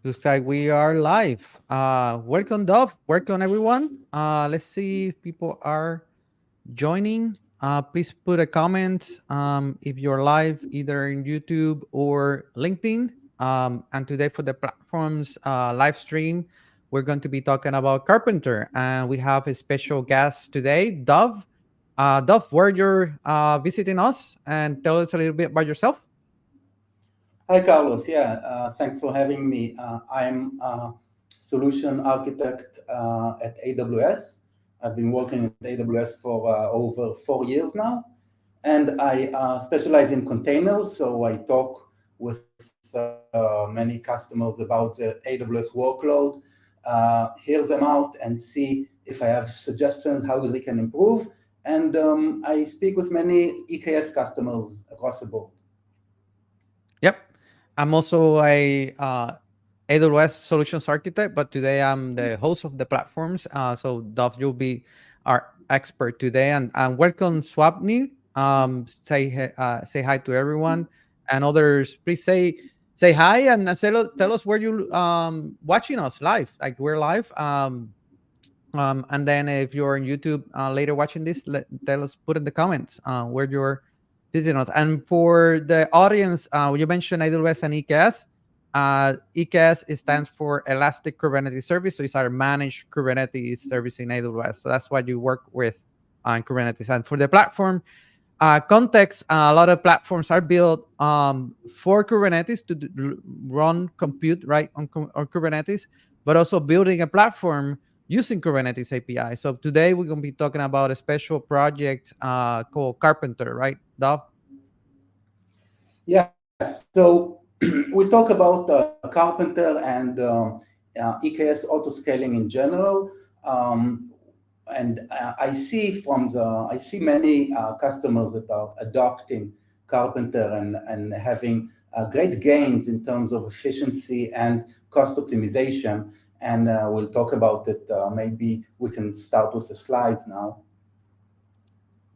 Looks like we are live. Welcome, Dov. Welcome, everyone. Let's see if people are joining. Please put a comment if you're live either in YouTube or LinkedIn. And today for the platform's live stream, we're going to be talking about Karpenter. And we have a special guest today, Dov. Dov, where you're visiting us, and tell us a little bit about yourself. Hi, Carlos. Yeah, thanks for having me. I'm a solution architect at AWS. I've been working at AWS for over 4 years now, and I specialize in containers. So I talk with many customers about the AWS workload, hear them out, and see if I have suggestions how they can improve. And I speak with many EKS customers across the board. Yep. I'm also a AWS solutions architect, but today I'm the host of the platforms. So Dov, you'll be our expert today, and welcome Swapnil. Say hi to everyone, and others. Please say hi and tell us where you watching us live. Like we're live. And then if you're on YouTube later watching this, tell us, put in the comments where you're visiting us. And for the audience, you mentioned AWS and EKS. EKS stands for Elastic Kubernetes Service. So it's our managed Kubernetes service in AWS. So that's what you work with on Kubernetes. And for the platform context, a lot of platforms are built for Kubernetes to run compute right on Kubernetes, but also building a platform using Kubernetes API. So today we're going to be talking about a special project called Karpenter, right, Dov? Yes. So we'll talk about Carpenter and EKS auto scaling in general. And I see many customers that are adopting Carpenter and having great gains in terms of efficiency and cost optimization. And we'll talk about it. Maybe we can start with the slides now.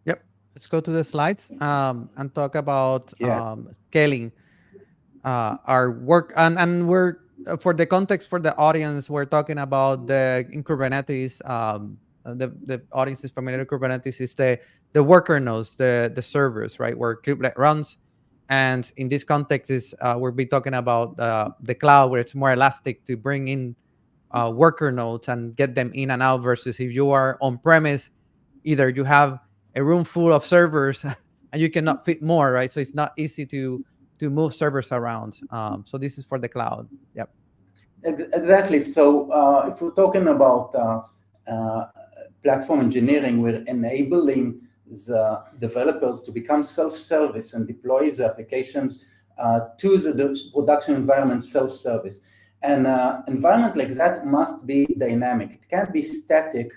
Yep. Let's go to the slides and talk about Yeah. scaling our work. And we're for the context for the audience, we're talking about the in Kubernetes. The audience is familiar with Kubernetes is the worker nodes, the servers, right, where kubelet runs. And in this context, is we'll be talking about the cloud, where it's more elastic to bring in worker nodes and get them in and out. Versus if you are on premise, either you have a room full of servers and you cannot fit more, right? So it's not easy to move servers around. So this is for the cloud. Yep. Exactly. So if we're talking about platform engineering, we're enabling the developers to become self-service and deploy the applications to the production environment self-service. An environment like that must be dynamic. It can't be static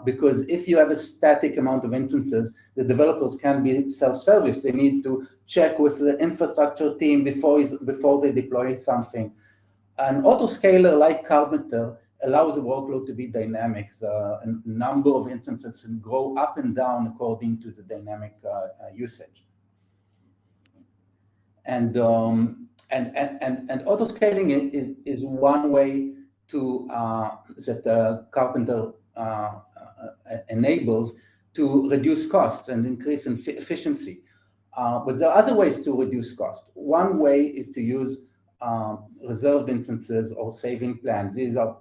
because if you have a static amount of instances, the developers can't be self-service. They need to check with the infrastructure team before they deploy something. An autoscaler like Karpenter allows the workload to be dynamic. The number of instances can go up and down according to the dynamic usage. And autoscaling is one way to that Karpenter enables to reduce costs and increase efficiency. But there are other ways to reduce cost. One way is to use reserved instances or saving plans. These are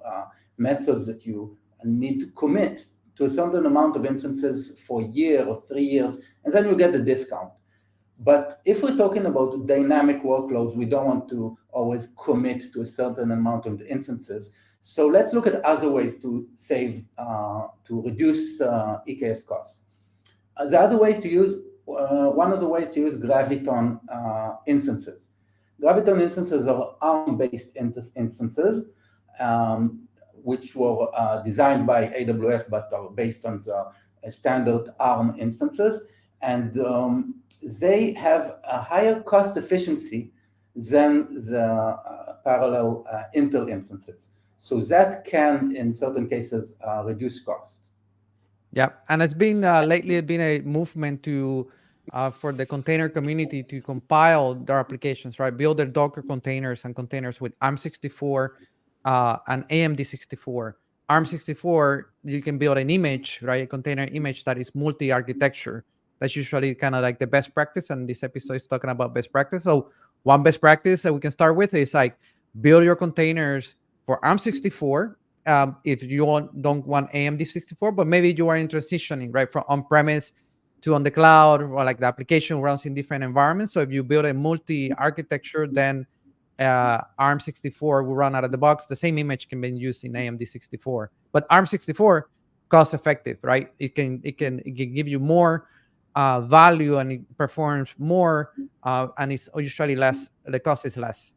methods that you need to commit to a certain amount of instances for a year or 3 years, and then you get a discount. But if we're talking about dynamic workloads, we don't want to always commit to a certain amount of instances. So let's look at other ways to save, to reduce EKS costs. The other ways to use, one of the ways to use Graviton instances. Graviton instances are ARM-based instances, which were designed by AWS, but are based on the standard ARM instances. And they have a higher cost efficiency than the parallel Intel instances. So that can, in certain cases, reduce costs. Yeah, and it's been lately. It's been a movement to for the container community to compile their applications, right? Build their Docker containers and containers with ARM64 and AMD64. ARM64, you can build an image, right? A container image that is multi-architecture. That's usually kind of like the best practice. And this episode is talking about best practice. So one best practice that we can start with is like build your containers for ARM64. If you don't want AMD64, but maybe you are in transitioning, right, from on-premise to on the cloud, or like the application runs in different environments. So if you build a multi-architecture, then ARM64 will run out of the box. The same image can be used in AMD64, but ARM64 cost effective, right? It can give you more value, and it performs more, and it's usually less. The cost is less.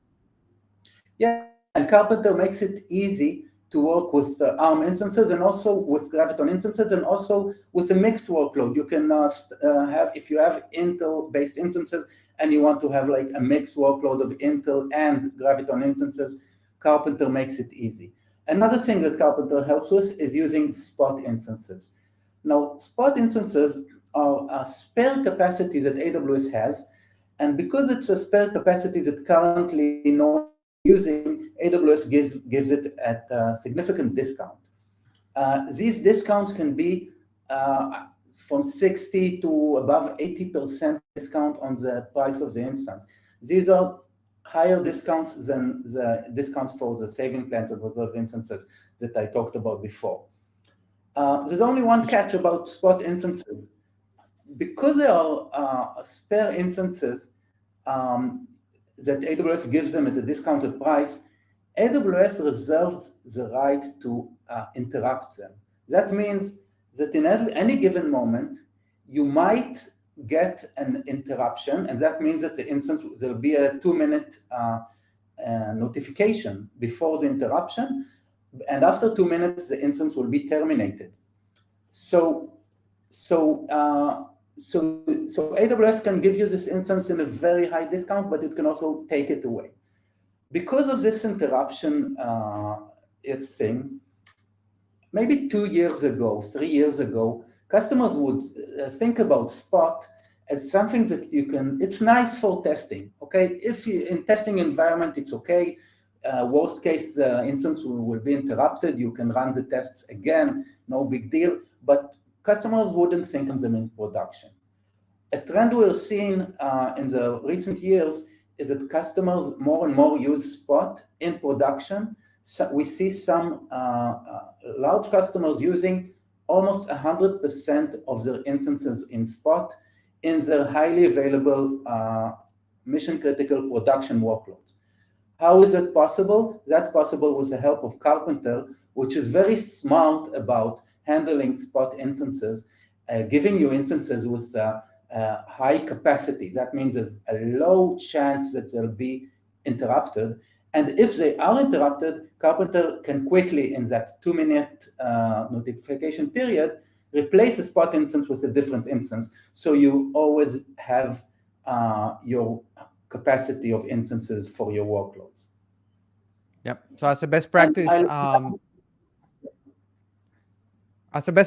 Yeah, and Carpenter makes it easy to work with ARM instances and also with Graviton instances and also with a mixed workload. You can have, if you have Intel-based instances and you want to have like a mixed workload of Intel and Graviton instances, Carpenter makes it easy. Another thing that Carpenter helps with is using spot instances. Now, spot instances are a spare capacity that AWS has, and because it's a spare capacity that currently no one is using, AWS gives it at a significant discount. These discounts can be from 60 to above 80% discount on the price of the instance. These are higher discounts than the discounts for the saving plans of those instances that I talked about before. There's only one Which catch about spot instances. Because there are spare instances that AWS gives them at a discounted price, AWS reserves the right to interrupt them. That means that in any given moment, you might get an interruption, and that means that the instance, there'll be a 2-minute notification before the interruption, and after 2 minutes, the instance will be terminated. So, so, uh, so AWS can give you this instance in a very high discount, but it can also take it away. Because of this interruption thing, maybe 2 years ago, 3 years ago, customers would think about Spot as something that you can, it's nice for testing, okay? If you, in testing environment, it's okay. Worst case instance will be interrupted. You can run the tests again, no big deal. But customers wouldn't think of them in production. A trend we're seeing in the recent years is that customers more and more use Spot in production. So we see some large customers using almost 100% of their instances in Spot in their highly available mission-critical production workloads. How is that possible? That's possible with the help of Karpenter, which is very smart about handling Spot instances, giving you instances with high capacity. That means there's a low chance that they'll be interrupted. And if they are interrupted, Karpenter can quickly, in that 2-minute notification period, replace a Spot instance with a different instance. So you always have your capacity of instances for your workloads. Yep. So as a best And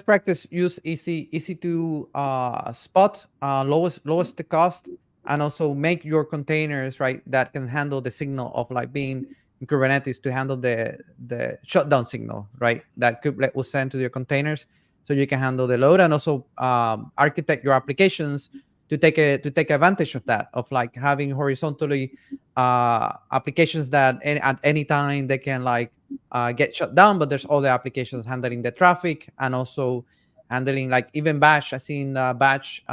practice, use easy to spot, lowest the cost, and also make your containers, right, that can handle the signal of like being in Kubernetes, to handle the shutdown signal, right, that kubelet will send to your containers, so you can handle the load, and also architect your applications to take advantage of that, of like having horizontally applications that at any time they can like get shut down, but there's other applications handling the traffic, and also handling like even batch. I've seen batch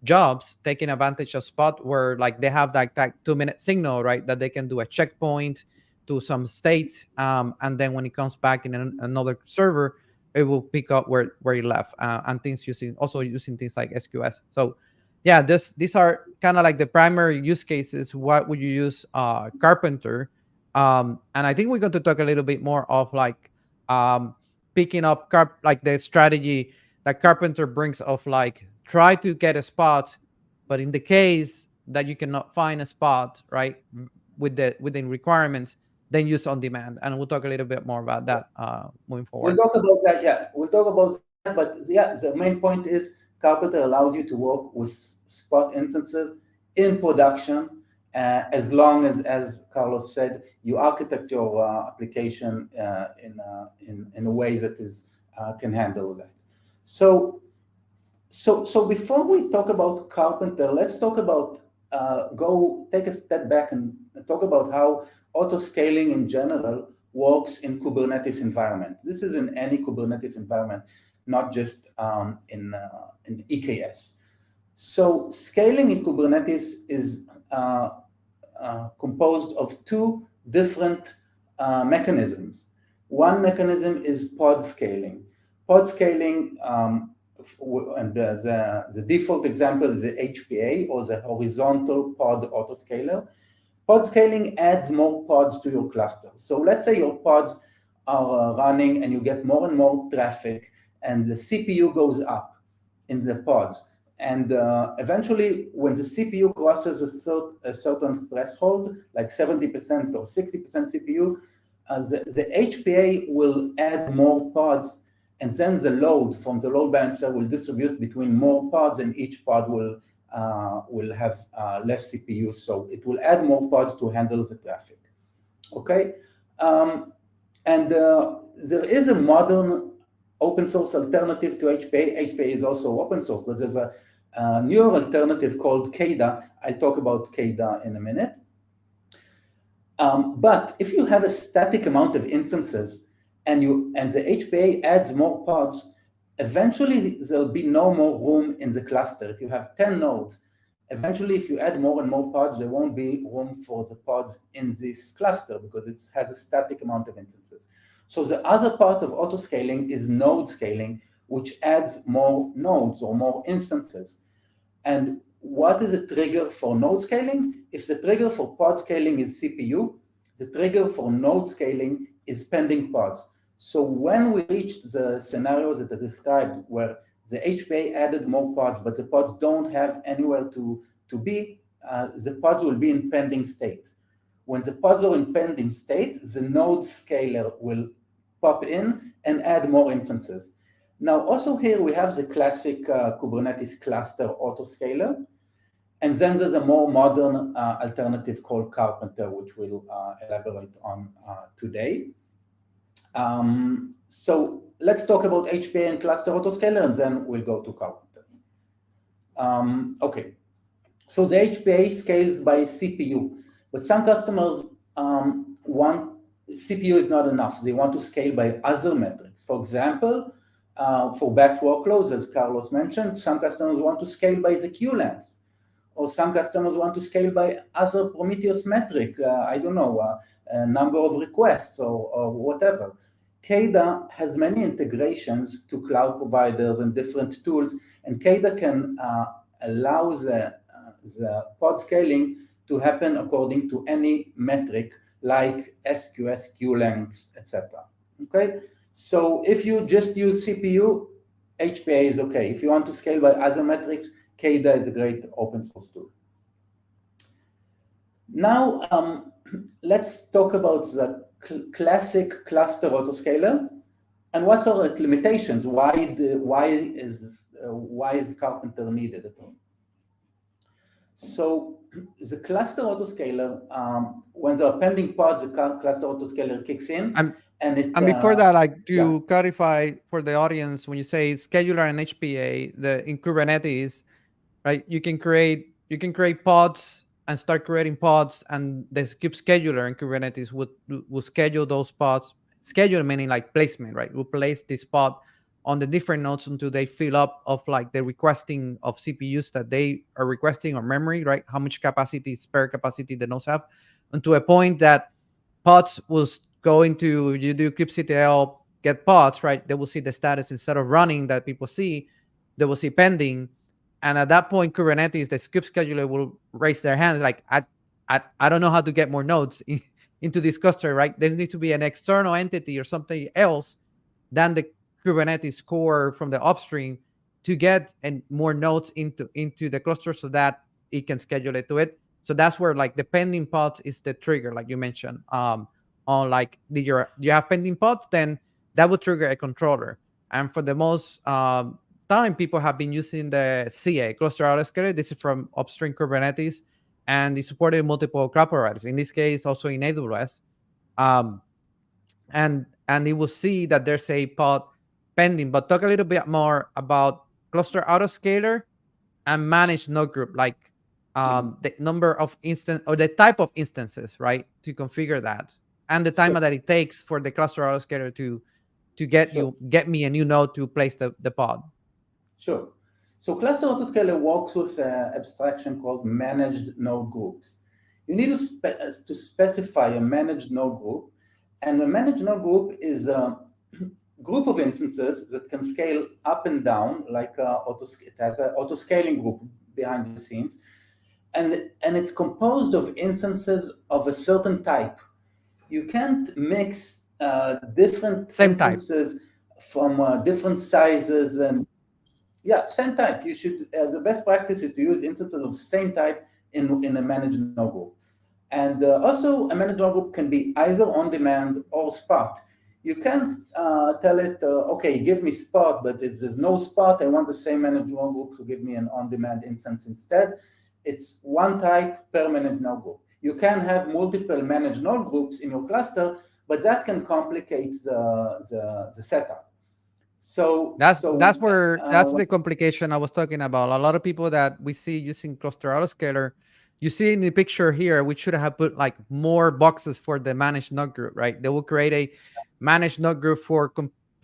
jobs taking advantage of Spot, where like they have like that 2-minute signal, right, that they can do a checkpoint to some state, and then when it comes back in another server, it will pick up where it left, and things using things like SQS. So yeah, these are kind of like the primary use cases. What would you use Karpenter? And I think we're going to talk a little bit more of like picking up like the strategy that Karpenter brings of like try to get a spot, but in the case that you cannot find a spot, right, within requirements, then use on demand. And we'll talk a little bit more about that moving we'll forward. talk about that. Yeah, we'll talk about that. But yeah, the main point is Karpenter allows you to work with spot instances in production, as long as Carlos said, you architect your application in a way that is can handle that. So before we talk about Karpenter, let's talk about go take a step back and talk about how auto scaling in general works in Kubernetes environment. This is in any Kubernetes environment, not just in EKS. So scaling in Kubernetes is composed of two different mechanisms. One mechanism is pod scaling. Pod scaling, and the default example is the HPA, or the horizontal pod autoscaler. Pod scaling adds more pods to your cluster. So let's say your pods are running and you get more and more traffic, and the CPU goes up in the pods. And eventually, when the CPU crosses a certain threshold, like 70% or 60% CPU, the HPA will add more pods, and then the load from the load balancer will distribute between more pods, and each pod will have less CPU, so it will add more pods to handle the traffic. Okay, and there is a modern open source alternative to HPA. HPA is also open source, but there's a newer alternative called KEDA. I'll talk about KEDA in a minute. But if you have a static amount of instances and the HPA adds more pods, eventually there'll be no more room in the cluster. If you have 10 nodes, eventually if you add more and more pods, there won't be room for the pods in this cluster because it has a static amount of instances. So the other part of autoscaling is node scaling, which adds more nodes or more instances. And what is the trigger for node scaling? If the trigger for pod scaling is CPU, the trigger for node scaling is pending pods. So when we reached the scenario that I described, where the HPA added more pods, but the pods don't have anywhere to be, the pods will be in pending state. When the pods are in pending state, the node scaler will pop in and add more instances. Now, also here we have the classic Kubernetes cluster autoscaler, and then there's a more modern alternative called Karpenter, which we'll elaborate on today. So let's talk about HPA and cluster autoscaler, and then we'll go to Karpenter. Okay, so the HPA scales by CPU, but some customers want CPU is not enough. They want to scale by other metrics. For example, for batch workloads, as Carlos mentioned, some customers want to scale by the queue length, or some customers want to scale by other Prometheus metric, I don't know, number of requests or whatever. KEDA has many integrations to cloud providers and different tools, and KEDA can allow the pod scaling to happen according to any metric like SQS, queue length, etc. Okay, so if you just use CPU, HPA is okay. If you want to scale by other metrics, KEDA is a great open source tool. Now, let's talk about the classic cluster autoscaler and what are its limitations. Why is Karpenter needed at all? So the cluster autoscaler, when there are pending pods, the cluster autoscaler kicks in. And before that, like to clarify for the audience, when you say scheduler and HPA, in Kubernetes, right? You can create pods and start creating pods, and the kube scheduler in Kubernetes would schedule those pods. Schedule meaning like placement, right? We'll place this pod on the different nodes until they fill up of like the requesting of CPUs that they are requesting, or memory, right? How much capacity, spare capacity the nodes have, and to a point that pods will go into, you do kubectl get pods, right? They will see the status instead of running that people see, they will see pending. And at that point, Kubernetes, the kube scheduler will raise their hands like, I don't know how to get more nodes into this cluster, right? There needs to be an external entity or something else than the Kubernetes core from the upstream to get more nodes into the cluster so that it can schedule it to it. So that's where like the pending pods is the trigger, like you mentioned. On like you have pending pods, then that would trigger a controller. And for the most time, people have been using the CA, cluster autoscaler. This is from upstream Kubernetes, and it's supported multiple cloud providers. In this case, also in AWS. Um, and you will see that there's a pod pending. But talk a little bit more about cluster autoscaler and manage node group, like the number of instance or the type of instances, right, to configure that, and the time Sure, that it takes for the cluster autoscaler to sure, get me a new node to place the pod. sure. So cluster autoscaler works with an abstraction called managed node groups. You need to specify a managed node group, and a managed node group is a group of instances that can scale up and down, like it has an autoscaling group behind the scenes, and it's composed of instances of a certain type. You can't mix different Same type. instances from different sizes and yeah, same type. You should the best practice is to use instances of same type in a managed node group. And also, a managed node group can be either on demand or spot. You can't tell it, okay, give me spot, but if there's no spot, I want the same managed node group to give me an on-demand instance instead. It's one type per managed node group. You can have multiple managed node groups in your cluster, but that can complicate the setup. That's that's the complication I was talking about. A lot of people that we see using cluster autoscaler, you see in the picture here, we should have put like more boxes for the managed node group, right? They will create a managed node group for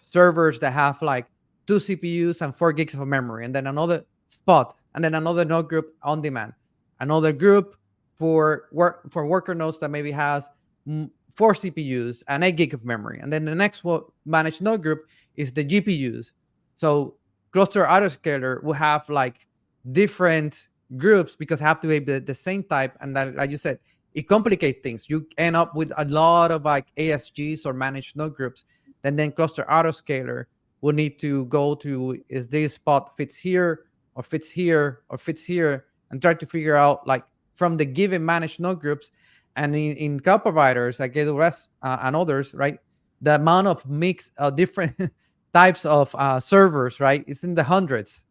servers that have like 2 CPUs and 4 gigs of memory, and then another spot, and then another node group on demand, another group for worker nodes that maybe has 4 CPUs and 8 gig of memory, and then the next managed node group is the GPUs. So cluster autoscaler will have like different groups because have to be the same type, and that, like you said, it complicates things. You end up with a lot of like ASGs or managed node groups. Then cluster autoscaler will need to go to, is this spot fits here or fits here or fits here, and try to figure out like from the given managed node groups. And in cloud providers like AWS and others, right, the amount of mix different types of servers, right, it's in the hundreds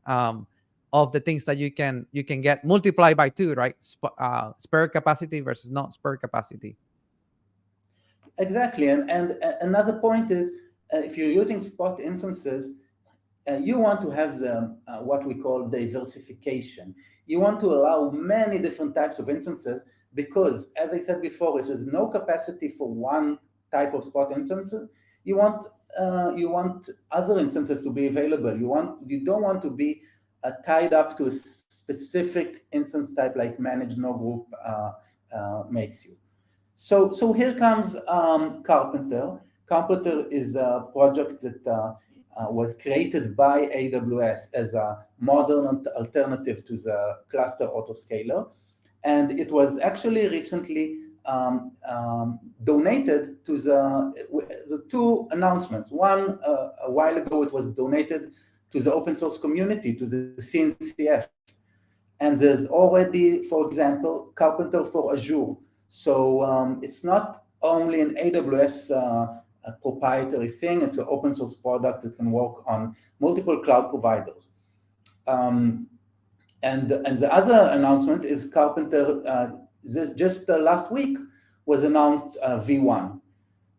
of the things that you can get multiplied by 2, right? Spare capacity versus not spare capacity. Exactly, and another point is if you're using spot instances, you want to have the what we call diversification. You want to allow many different types of instances because, as I said before, if there's no capacity for one type of spot instances, you want other instances to be available. You don't want to be tied up to a specific instance type like managed node group makes you. So here comes Karpenter. Karpenter is a project that was created by AWS as a modern alternative to the cluster autoscaler, and it was actually recently donated to the 2 announcements. One, a while ago, it was donated to the open source community, to the CNCF. And there's already, for example, Karpenter for Azure. So it's not only an AWS proprietary thing, it's an open source product that can work on multiple cloud providers. And the other announcement is Karpenter, just last week was announced V1.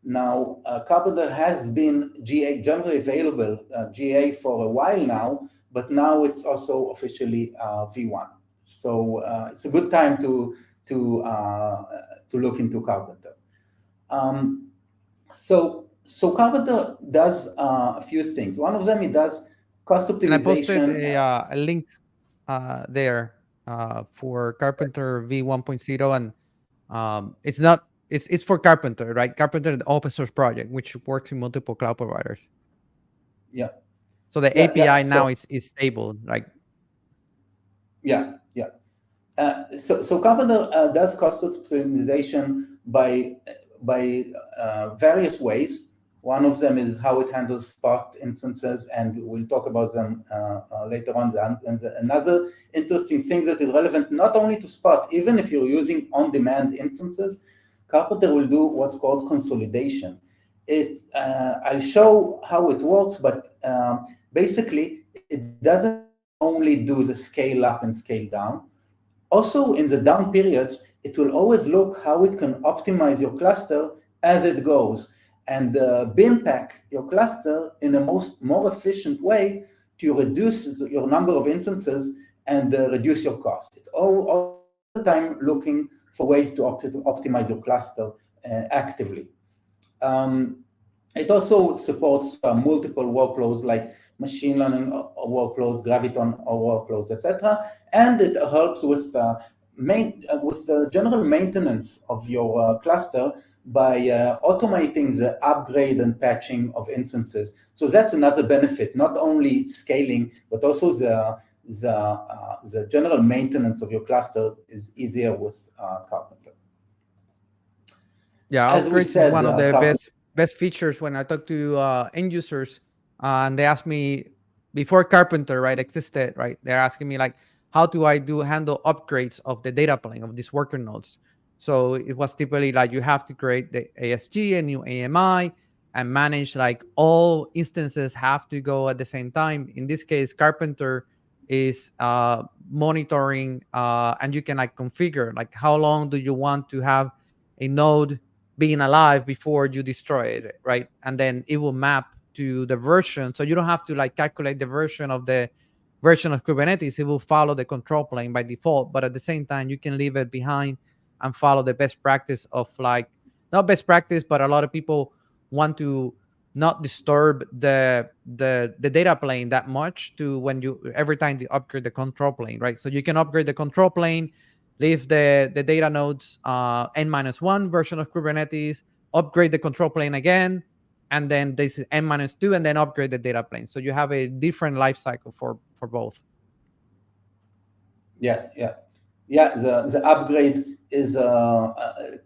Now, Karpenter has been GA, generally available GA for a while now, but now it's also officially V1. So it's a good time to look into Karpenter. So Karpenter does a few things. One of them, it does cost optimization. And I posted a link there for Karpenter V1.0, and it's for Karpenter, right? Karpenter, the open source project, which works in multiple cloud providers. Yeah. So the API now is stable, right? Yeah. So Karpenter does cost optimization by various ways. One of them is how it handles spot instances, and we'll talk about them later on. And another interesting thing that is relevant not only to spot, even if you're using on-demand instances, Karpenter will do what's called consolidation. I'll show how it works, but basically it doesn't only do the scale up and scale down. Also, in the down periods, it will always look how it can optimize your cluster as it goes and bin pack your cluster in a more efficient way to reduce your number of instances and reduce your cost. It's all the time looking for ways to optimize your cluster actively. It also supports multiple workloads like machine learning workloads, Graviton workloads, etc. And it helps with the general maintenance of your cluster by automating the upgrade and patching of instances. So that's another benefit, not only scaling, but also the general maintenance of your cluster is easier with Carpenter. Yeah, As we upgrades is said, one of the Carpenter. best features when I talk to end users, and they ask me before Karpenter, right, existed, right? They're asking me like, how do I handle upgrades of the data plane of these worker nodes? So it was typically like you have to create the ASG, a new AMI, and manage like all instances have to go at the same time. In this case, Karpenter is monitoring, and you can like configure like how long do you want to have a node being alive before you destroy it, right? And then it will map to the version. So you don't have to like calculate the version of Kubernetes. It will follow the control plane by default. But at the same time, you can leave it behind and follow the best practice of like, not best practice, but a lot of people want to not disturb the data plane that much to when you every time they upgrade the control plane, right? So you can upgrade the control plane, leave the data nodes n-1 version of Kubernetes, upgrade the control plane again, and then this is n-2, and then upgrade the data plane. So you have a different life cycle for both. Yeah. The upgrade is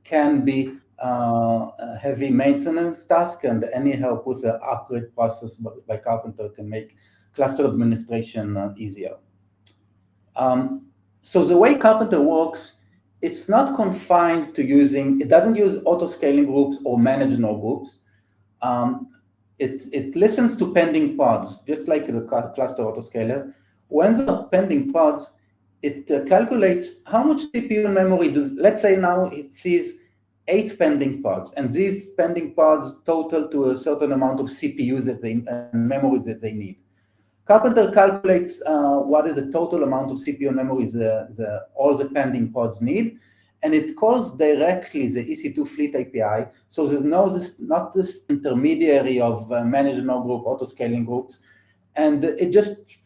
can be a heavy maintenance task, and any help with the upgrade process by Carpenter can make cluster administration easier. So the way Carpenter works, it's not confined to it doesn't use auto-scaling groups or managed node groups. It listens to pending pods, just like the cluster autoscaler. When there are pending pods, it calculates how much CPU and memory let's say now it sees 8 pending pods, and these pending pods total to a certain amount of CPUs and memory that they need. Carpenter calculates what is the total amount of CPU and memory all the pending pods need, and it calls directly the EC2 Fleet API. So there's not this intermediary of managed node group, auto-scaling groups, and it just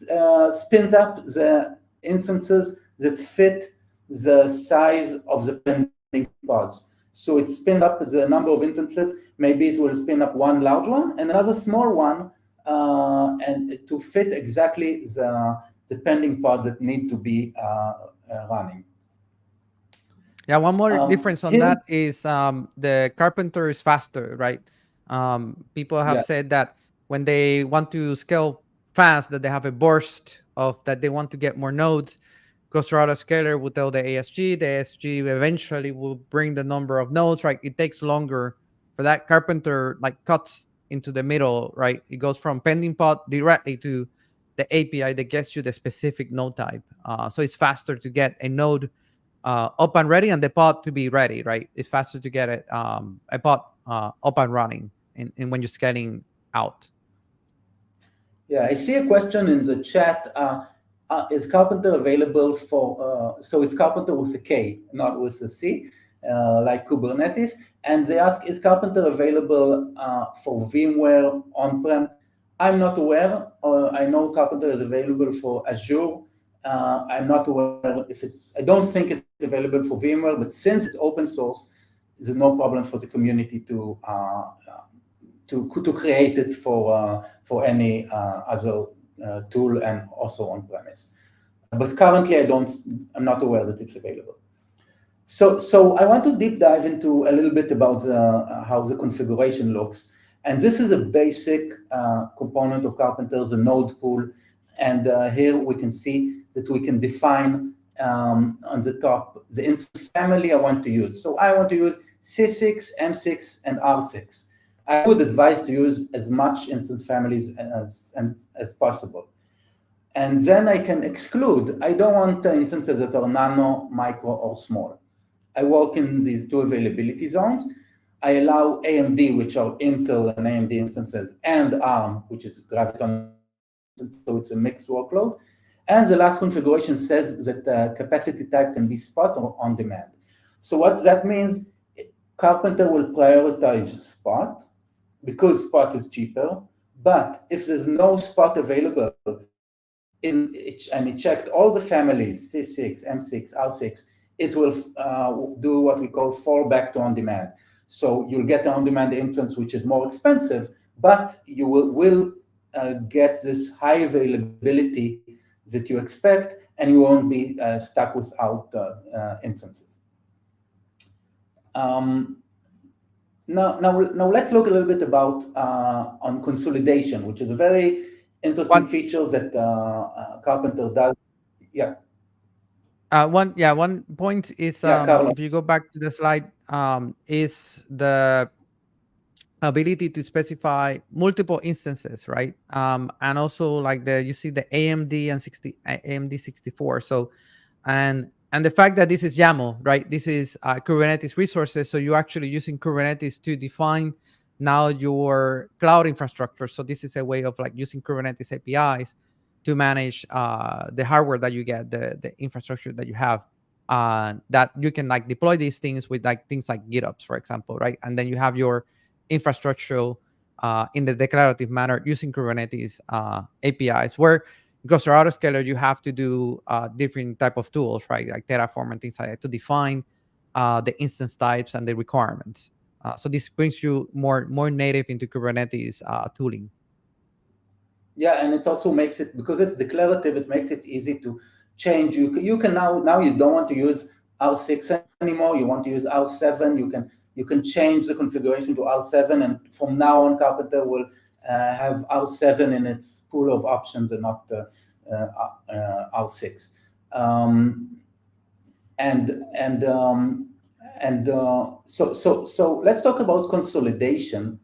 spins up the instances that fit the size of the pending pods. So it spins up the number of instances. Maybe it will spin up one large one and another small one, and to fit exactly the pending pods that need to be running. Yeah, one more difference on that is the Karpenter is faster, right? People have said that when they want to scale fast, that they have a burst of that they want to get more nodes. Cluster autoscaler will tell the ASG. The ASG eventually will bring the number of nodes, right? It takes longer for that. Karpenter like cuts into the middle, right? It goes from pending pod directly to the API that gets you the specific node type. So it's faster to get a node up and ready and the pod to be ready, right? It's faster to get it a pod up and running and when you're scaling out. Yeah, I see a question in the chat. Is Carpenter available for, so it's Carpenter with a K, not with a C, like Kubernetes. And they ask, is Carpenter available for VMware on-prem? I'm not aware. I know Carpenter is available for Azure. I'm not aware I don't think it's available for VMware, but since it's open source, there's no problem for the community to create it for any other tool and also on premise. But currently, I'm not aware that it's available. So I want to deep dive into a little bit about how the configuration looks. And this is a basic component of Carpenter, the node pool. And here we can see that we can define on the top the instance family I want to use. So I want to use C6, M6, and R6. I would advise to use as much instance families as possible. And then I can exclude. I don't want instances that are nano, micro, or small. I work in these two availability zones. I allow AMD, which are Intel and AMD instances, and ARM, which is Graviton instances, so it's a mixed workload. And the last configuration says that the capacity type can be spot or on demand. So what that means, Karpenter will prioritize spot because spot is cheaper. But if there's no spot available and it checked all the families, C6, M6, R6, it will do what we call fallback to on-demand. So you'll get an on-demand instance which is more expensive, but you will get this high availability that you expect, and you won't be stuck without instances. Now let's look a little bit about on consolidation, which is a very interesting feature that Karpenter does. Yeah. One point is Carlo. if you go back to the slide, is the ability to specify multiple instances, right? And also like you see the AMD and AMD 64. So and the fact that this is YAML, right? This is Kubernetes resources. So you're actually using Kubernetes to define now your cloud infrastructure. So this is a way of like using Kubernetes APIs to manage the hardware that you get, the infrastructure that you have, that you can like deploy these things with like things like GitOps, for example, right? And then you have your infrastructure in the declarative manner using Kubernetes APIs, where because for autoscaler you have to do different type of tools, right? Like Terraform and things like that to define the instance types and the requirements. So this brings you more native into Kubernetes tooling. Yeah, and it also makes it, because it's declarative, it makes it easy to change. You can now you don't want to use R6 anymore. You want to use R7. You can change the configuration to R7, and from now on, Karpenter will have R7 in its pool of options and not R6. So let's talk about consolidation.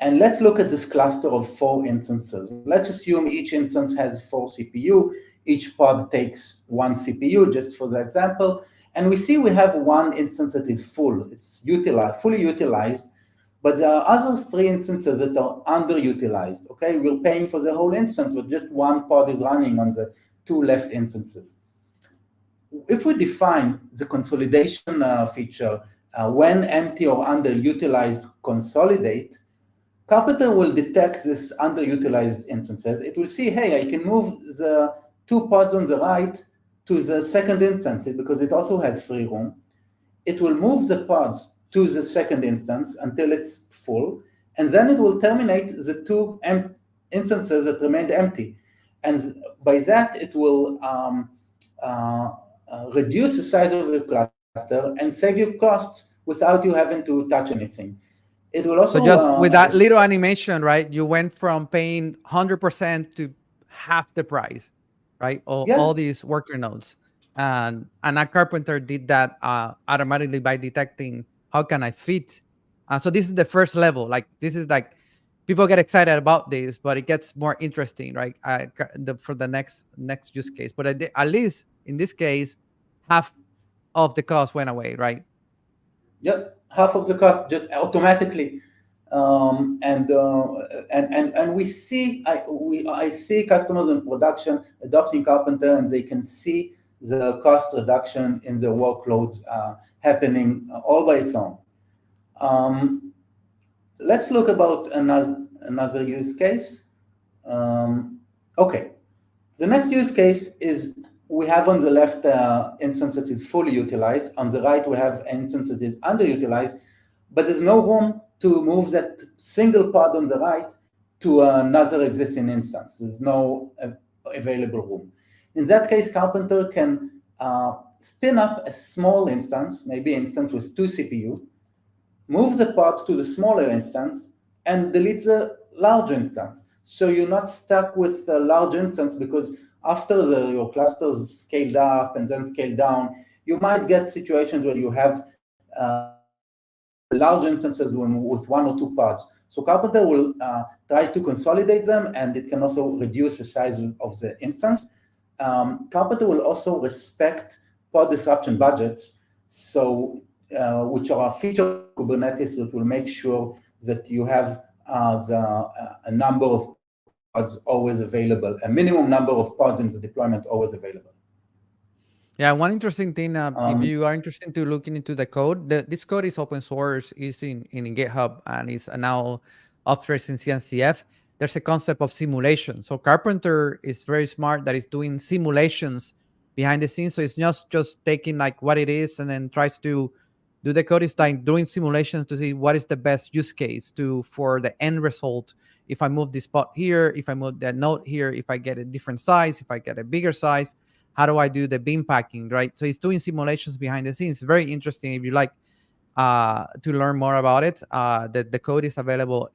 And let's look at this cluster of 4 instances. Let's assume each instance has 4 CPU. Each pod takes 1 CPU, just for the example. And we see we have one instance that is full. It's fully utilized. But there are other 3 instances that are underutilized. Okay, we're paying for the whole instance, but just one pod is running on the 2 left instances. If we define the consolidation feature, when empty or underutilized, consolidate, Karpenter will detect this underutilized instances. It will see, hey, I can move the 2 pods on the right to the second instance because it also has free room. It will move the pods to the second instance until it's full, and then it will terminate the 2 instances that remained empty. And by that, it will reduce the size of the cluster and save you costs without you having to touch anything. It will also, so just with that little animation, right? You went from paying 100% to half the price, right? All these worker nodes, and a Karpenter did that automatically by detecting how can I fit. So this is the first level. Like this is like people get excited about this, but it gets more interesting, right? For the next use case. But at least in this case, half of the cost went away, right? Yep, half of the cost just automatically. And we see I see customers in production adopting Karpenter, and they can see the cost reduction in the workloads happening all by its own. Let's look about another use case. Okay, the next use case is we have on the left instance that is fully utilized. On the right, we have instance that is underutilized, but there's no room to move that single pod on the right to another existing instance. There's no available room. In that case, Karpenter can spin up a small instance, maybe an instance with 2 CPU, move the pod to the smaller instance, and delete the large instance. So you're not stuck with a large instance, because after your clusters scaled up and then scaled down, you might get situations where you have large instances with 1 or 2 pods. So Carpenter will try to consolidate them, and it can also reduce the size of the instance. Carpenter will also respect pod disruption budgets, so which are a feature of Kubernetes that will make sure that you have a number of pods always available, a minimum number of pods in the deployment always available. Yeah, one interesting thing, if Um, you are interested to looking into the code, this code is open source, is in GitHub, and is now upstairs in CNCF. There's a concept of simulation. So Carpenter is very smart that is doing simulations behind the scenes. So it's just taking like what it is and then tries to do the code. Is like doing simulations to see what is the best use case to for the end result. If I move this spot here, if I move that node here, if I get a different size, if I get a bigger size, how do I do the bin packing, right? So he's doing simulations behind the scenes. Very interesting. If you like to learn more about it, the code is available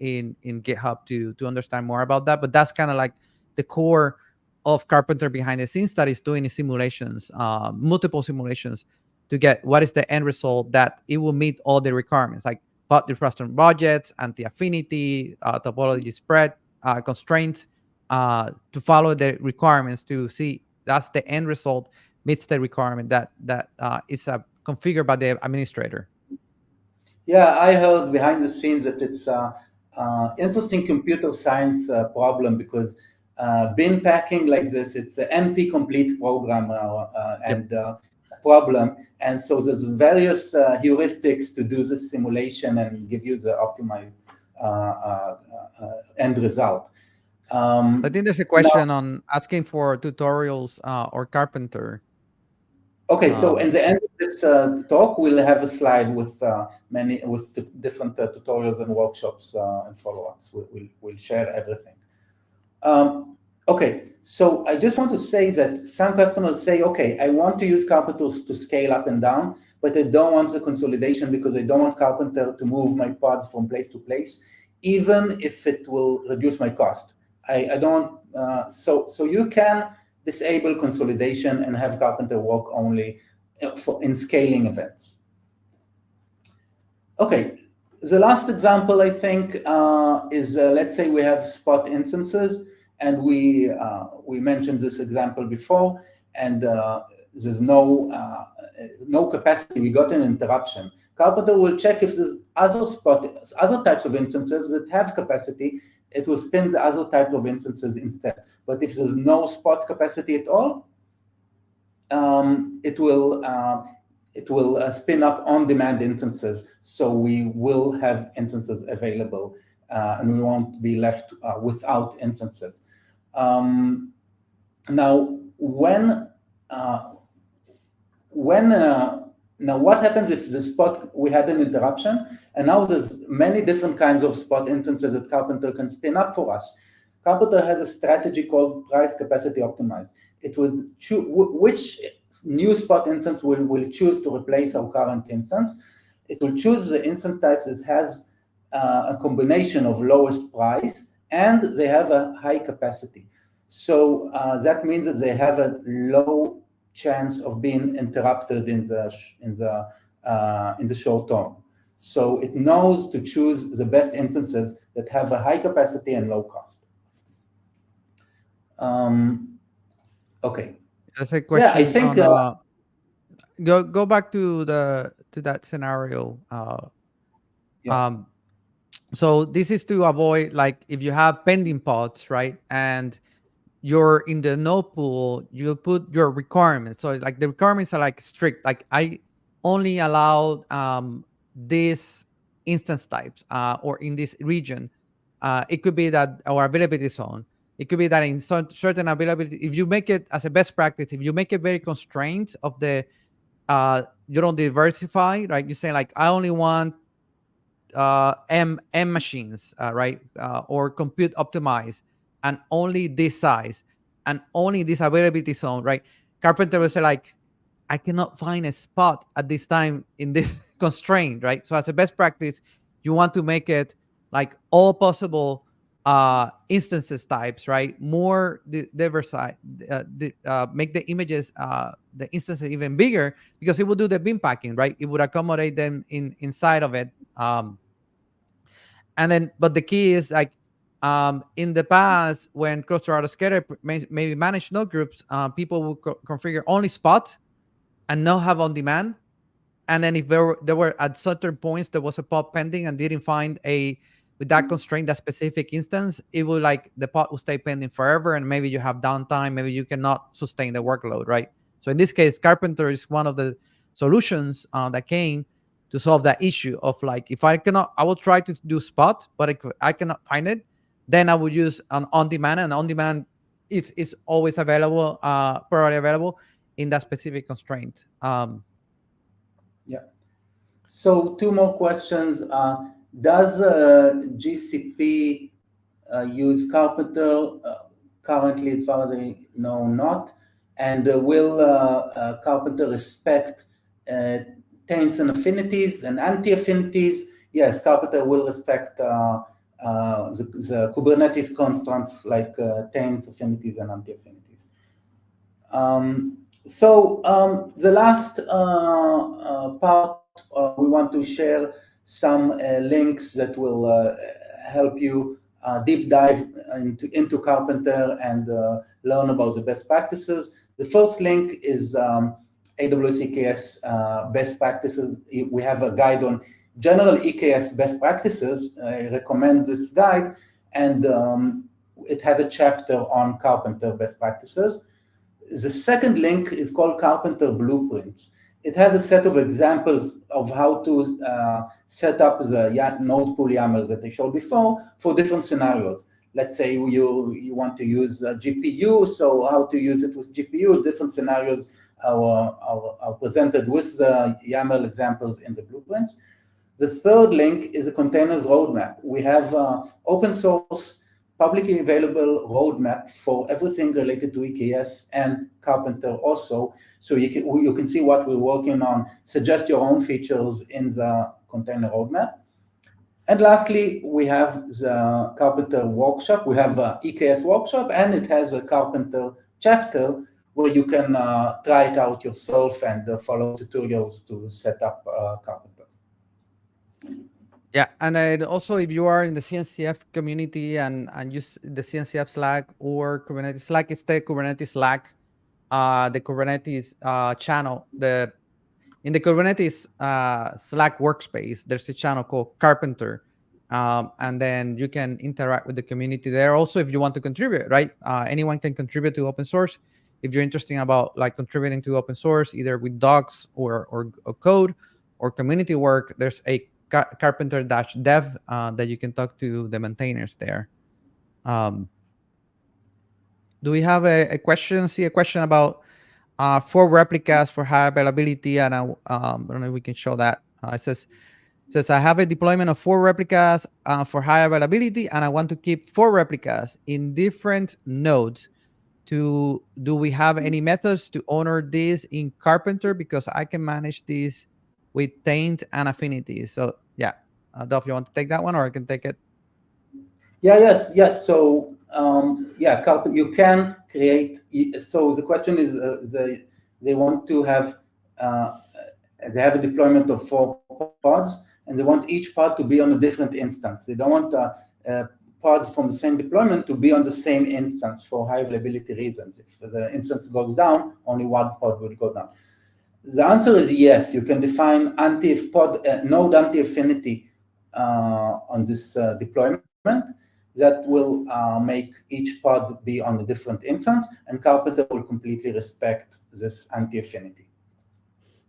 in GitHub to understand more about that. But that's kind of like the core of Carpenter behind the scenes that is doing simulations, multiple simulations to get what is the end result that it will meet all the requirements, like bot disruption budgets, anti-affinity, topology spread, constraints, to follow the requirements to see that's the end result meets the requirement that is configured by the administrator. Yeah, I heard behind the scenes that it's interesting computer science problem because bin packing like this, it's an NP complete program Yep. and problem. And so there's various heuristics to do this simulation and give you the optimized end result. I think there's a Now, question on asking for tutorials or Carpenter. okay, so in Um, the end of this talk, we'll have a slide with different tutorials and workshops and follow-ups. We'll share everything. Okay, so I just want to say that some customers say, okay, I want to use Carpenter to scale up and down, but I don't want the consolidation because I don't want Carpenter to move my pods from place to place, even if it will reduce my cost. I don't. So you can disable consolidation and have Carpenter work only in scaling events. Okay, the last example I think is let's say we have spot instances, and we mentioned this example before, and there's no capacity. We got an interruption. Carpenter will check if there's other types of instances that have capacity. It will spin the other type of instances instead. But if there's no spot capacity at all, it will spin up on-demand instances. So we will have instances available, and we won't be left without instances. Now, now what happens if the spot, we had an interruption, and now there's many different kinds of spot instances that Carpenter can spin up for us. Carpenter has a strategy called price capacity optimized. It will choose which new spot instance will choose to replace our current instance. It will choose the instance types that has a combination of lowest price and they have a high capacity. So that means that they have a low chance of being interrupted in the short term. So it knows to choose the best instances that have a high capacity and low cost. Okay. That's a Yeah, I question think. on go back to that scenario. Yeah. Um, so this is to avoid like if you have pending pods, right, and you're in the node pool, you put your requirements. So like the requirements are like strict. Like I only allow these instance types or in this region. It could be that our availability zone. It could be that in certain availability, if you make it as a best practice, if you make it very constrained of the you don't diversify, right? You say like I only want M machines, right, or compute optimized, and only this size, and only this availability zone, right? Carpenter will say like, I cannot find a spot at this time in this constraint, right? So as a best practice, you want to make it like all possible instances types, right? More diversified, make the images, the instances even bigger because it will do the bin packing, right? It would accommodate them inside of it. And then, but the key is like, in the past, when cluster autoscaler maybe manage node groups, people will configure only spot and not have on demand. And then if there were at certain points there was a pod pending and didn't find a with that constraint, that specific instance, it will like the pod will stay pending forever, and maybe you have downtime, maybe you cannot sustain the workload, right? So in this case, Karpenter is one of the solutions that came to solve that issue of like, if I cannot, I will try to do spot, but if I cannot find it, then I will use an on demand, and on demand is always available, probably available in that specific constraint. Yeah. So two more questions. Does GCP use Karpenter? Currently, as far as I know, not. And will Karpenter respect taints and affinities and anti-affinities? Yes, Karpenter will respect the Kubernetes constants like taints, affinities, and anti-affinities. The last part, we want to share some links that will help you deep dive into Karpenter and learn about the best practices. The first link is AWS EKS best practices. We have a guide on general EKS best practices. I recommend this guide, and it has a chapter on Karpenter best practices. The second link is called Karpenter Blueprints. It has a set of examples of how to set up the node pool YAML that I showed before for different scenarios. Let's say you want to use a GPU, so how to use it with GPU. Different scenarios are presented with the YAML examples in the blueprints. The third link is a containers roadmap. We have open source, publicly available roadmap for everything related to EKS and Karpenter also. So you can see what we're working on, suggest your own features in the container roadmap. And lastly, we have the Karpenter workshop. We have a EKS workshop, and it has a Karpenter chapter where you can try it out yourself and follow tutorials to set up Karpenter. Yeah, and then also if you are in the CNCF community and use the CNCF Slack or Kubernetes Slack, it's the Kubernetes Slack, the Kubernetes channel. In the Kubernetes Slack workspace, there's a channel called Karpenter, and then you can interact with the community there. Also, if you want to contribute, right? Anyone can contribute to open source. If you're interested about like contributing to open source, either with docs or code or community work, there's a Karpenter-dev that you can talk to the maintainers there. Do we have a question? See a question about 4 replicas for high availability, and I don't know if we can show that. It says I have a deployment of 4 replicas for high availability, and I want to keep 4 replicas in different nodes. Do we have any methods to honor this in Karpenter? Because I can manage this with taint and affinities. So yeah, Dolph, you want to take that one, or I can take it? Yes. So you can create. So the question is, they want to have they have a deployment of 4 pods, and they want each pod to be on a different instance. They don't want pods from the same deployment to be on the same instance for high availability reasons. If the instance goes down, only one pod will go down. The answer is yes. You can define node anti-affinity on this deployment that will make each pod be on a different instance, and Karpenter will completely respect this anti-affinity.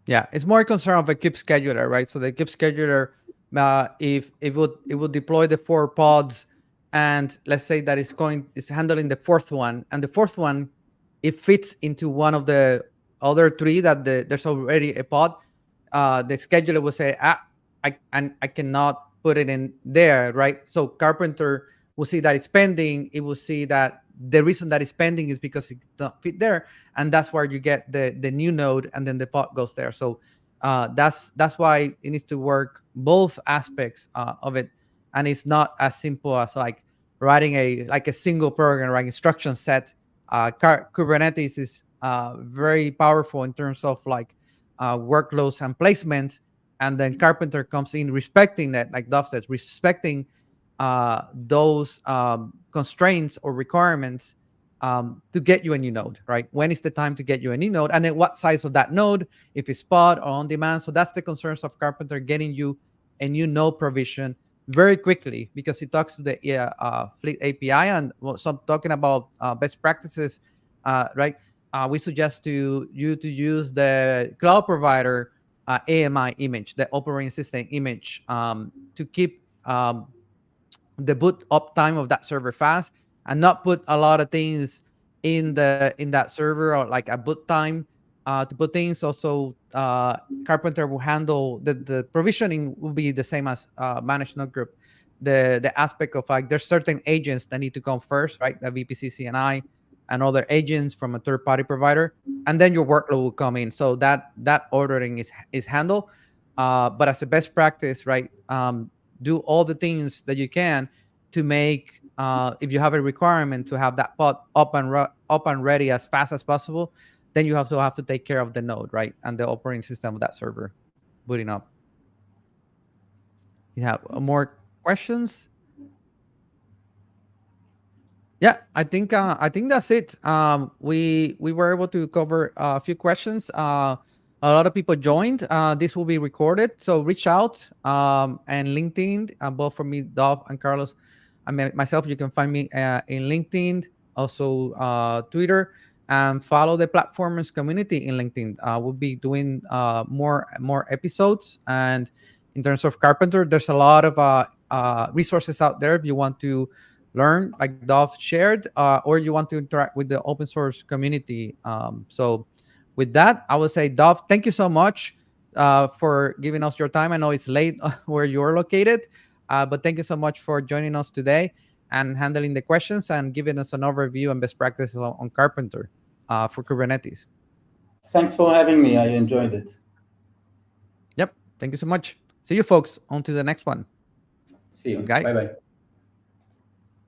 Yeah, it's more a concern of a kube scheduler, right? So the kube scheduler, if it would deploy the 4 pods, and let's say that it's handling the 4th one, and the 4th one, it fits into one of the other 3 that there's already a pod, the scheduler will say, I cannot put it in there, right? So Karpenter will see that it's pending. It will see that the reason that it's pending is because it doesn't fit there, and that's where you get the new node, and then the pod goes there. So that's why it needs to work both aspects of it, and it's not as simple as like writing a single program, right? Instruction set. Kubernetes is very powerful in terms of like workloads and placement, and then Karpenter comes in respecting that, like Dov says, respecting those constraints or requirements to get you a new node, right? When is the time to get you a new node? And then what size of that node, if it's spot or on demand. So that's the concerns of Karpenter, getting you a new node provision very quickly, because it talks to the Fleet API. And so I'm talking about best practices, right? We suggest to you to use the cloud provider AMI image, the operating system image, to keep the boot up time of that server fast, and not put a lot of things in that server, or like a boot time to put things. Also, Carpenter will handle the provisioning will be the same as managed node group. The aspect of like there's certain agents that need to come first, right? The VPC CNI and other agents from a third party provider, and then your workload will come in. So that ordering is handled. But as a best practice, right? Do all the things that you can to make, if you have a requirement to have that pod up and ready as fast as possible, then you have to take care of the node, right? And the operating system of that server booting up. You have more questions? Yeah, I think that's it. We were able to cover a few questions. A lot of people joined. This will be recorded, so reach out, and LinkedIn, both for me, Dov, and Carlos. I mean myself. You can find me in LinkedIn, also Twitter, and follow the platformers community in LinkedIn. We'll be doing more episodes. And in terms of Carpenter, there's a lot of resources out there if you want to learn, like Dov shared, or you want to interact with the open source community. So with that, I would say, Dov, thank you so much for giving us your time. I know it's late where you're located, but thank you so much for joining us today and handling the questions and giving us an overview and best practices on Carpenter for Kubernetes. Thanks for having me. I enjoyed it. Yep. Thank you so much. See you folks. On to the next one. See you. Okay. Bye bye.